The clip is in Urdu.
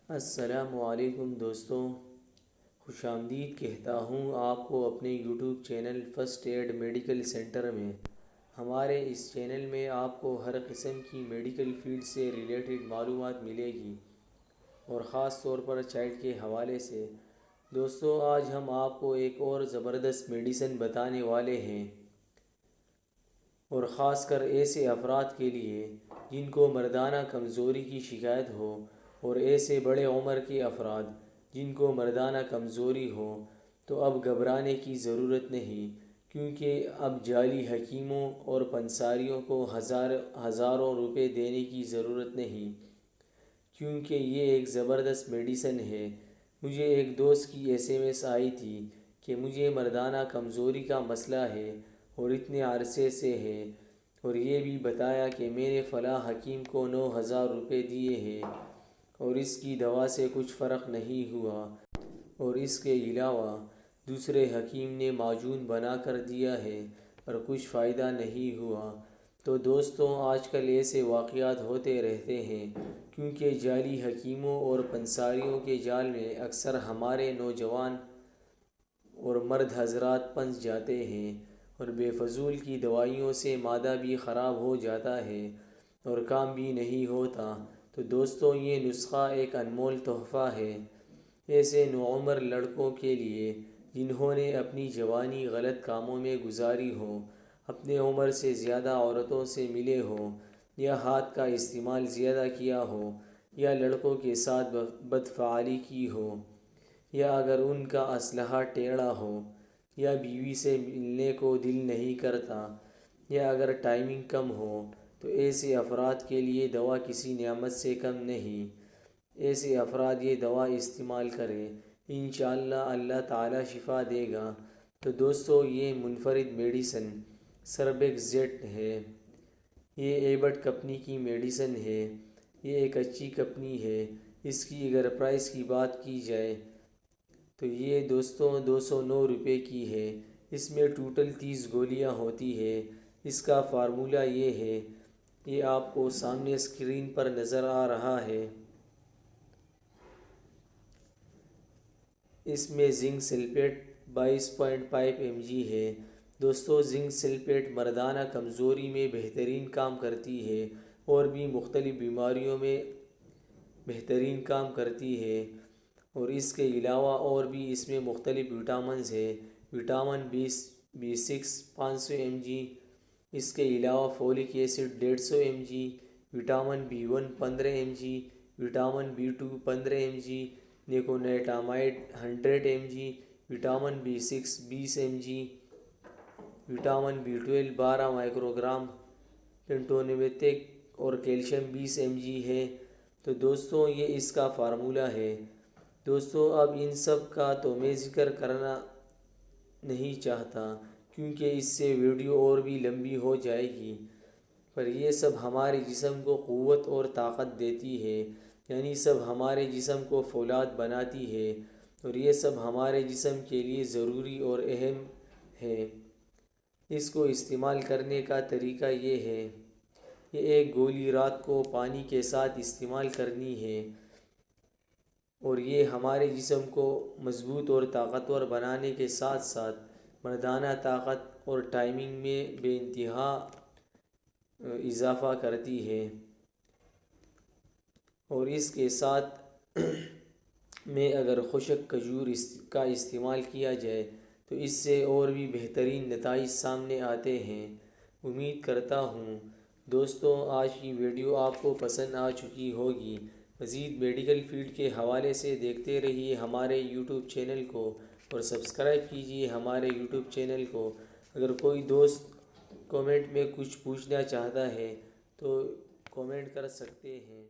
السلام علیکم دوستوں، خوش آمدید کہتا ہوں آپ کو اپنے YouTube channel first aid medical centre میں۔ ہمارے اس چینل میں آپ کو ہر قسم کی میڈیکل فیلڈ سے ریلیٹڈ معلومات ملے گی، اور خاص طور پر چائلڈ کے حوالے سے۔ دوستوں، آج ہم آپ کو ایک اور زبردست میڈیسن بتانے والے ہیں، اور خاص کر ایسے افراد کے لیے جن کو مردانہ کمزوری کی شکایت ہو، اور ایسے بڑے عمر کے افراد جن کو مردانہ کمزوری ہو۔ تو اب گھبرانے کی ضرورت نہیں، کیونکہ اب جعلی حکیموں اور پنساریوں کو ہزاروں روپے دینے کی ضرورت نہیں، کیونکہ یہ ایک زبردست میڈیسن ہے۔ مجھے ایک دوست کی SMS آئی تھی کہ مجھے مردانہ کمزوری کا مسئلہ ہے اور اتنے عرصے سے ہے، اور یہ بھی بتایا کہ میں نے فلاں حکیم کو 9,000 روپے دیے ہیں اور اس کی دوا سے کچھ فرق نہیں ہوا، اور اس کے علاوہ دوسرے حکیم نے معجون بنا کر دیا ہے اور کچھ فائدہ نہیں ہوا۔ تو دوستوں، آج کل ایسے واقعات ہوتے رہتے ہیں، کیونکہ جعلی حکیموں اور پنساریوں کے جال میں اکثر ہمارے نوجوان اور مرد حضرات پھنس جاتے ہیں، اور بے فضول کی دوائیوں سے معدہ بھی خراب ہو جاتا ہے اور کام بھی نہیں ہوتا۔ تو دوستوں، یہ نسخہ ایک انمول تحفہ ہے ایسے نوعمر لڑکوں کے لیے جنہوں نے اپنی جوانی غلط کاموں میں گزاری ہو، اپنے عمر سے زیادہ عورتوں سے ملے ہوں، یا ہاتھ کا استعمال زیادہ کیا ہو، یا لڑکوں کے ساتھ بدفعلی کی ہو، یا اگر ان کا اسلحہ ٹیڑھا ہو، یا بیوی سے ملنے کو دل نہیں کرتا، یا اگر ٹائمنگ کم ہو، تو ایسے افراد کے لیے دوا کسی نعمت سے کم نہیں۔ ایسے افراد یہ دوا استعمال کریں، انشاءاللہ اللہ تعالی شفا دے گا۔ تو دوستو، یہ منفرد میڈیسن سربیکزیٹ ہے۔ یہ ایبٹ کمپنی کی میڈیسن ہے۔ یہ ایک اچھی کمپنی ہے۔ اس کی اگر پرائس کی بات کی جائے تو یہ دوستوں 209 روپے کی ہے۔ اس میں ٹوٹل 30 گولیاں ہوتی ہے۔ اس کا فارمولہ یہ ہے، یہ آپ کو سامنے اسکرین پر نظر آ رہا ہے۔ اس میں زنک سلفیٹ 22.5 mg ہے۔ دوستو، زنک سلفیٹ مردانہ کمزوری میں بہترین کام کرتی ہے، اور بھی مختلف بیماریوں میں بہترین کام کرتی ہے، اور اس کے علاوہ اور بھی اس میں مختلف وٹامنز ہیں۔ وٹامن B6 500 mg، اس کے علاوہ folic acid 150 mg، vitamin B1 15 mg، vitamin B2 15 mg، nicotinamide 100 mg، vitamin B6 20 mg، vitamin B12 12 microgram, pantothenic اور کیلشیم 20 mg ہے۔ تو دوستوں، یہ اس کا فارمولہ ہے۔ دوستوں، اب ان سب کا تو میں ذکر کرنا نہیں چاہتا، کیونکہ اس سے ویڈیو اور بھی لمبی ہو جائے گی، پر یہ سب ہمارے جسم کو قوت اور طاقت دیتی ہے، یعنی سب ہمارے جسم کو فولاد بناتی ہے، اور یہ سب ہمارے جسم کے لیے ضروری اور اہم ہے۔ اس کو استعمال کرنے کا طریقہ یہ ہے، یہ ایک گولی رات کو پانی کے ساتھ استعمال کرنی ہے، اور یہ ہمارے جسم کو مضبوط اور طاقتور بنانے کے ساتھ ساتھ مردانہ طاقت اور ٹائمنگ میں بے انتہا اضافہ کرتی ہے۔ اور اس کے ساتھ میں اگر خشک کھجور کا استعمال کیا جائے تو اس سے اور بھی بہترین نتائج سامنے آتے ہیں۔ امید کرتا ہوں دوستوں، آج کی ویڈیو آپ کو پسند آ چکی ہوگی۔ مزید میڈیکل فیلڈ کے حوالے سے دیکھتے رہیے ہمارے یوٹیوب چینل کو، اور سبسکرائب کیجیے ہمارے یوٹیوب چینل کو۔ اگر کوئی دوست کومنٹ میں کچھ پوچھنا چاہتا ہے تو کومنٹ کر سکتے ہیں۔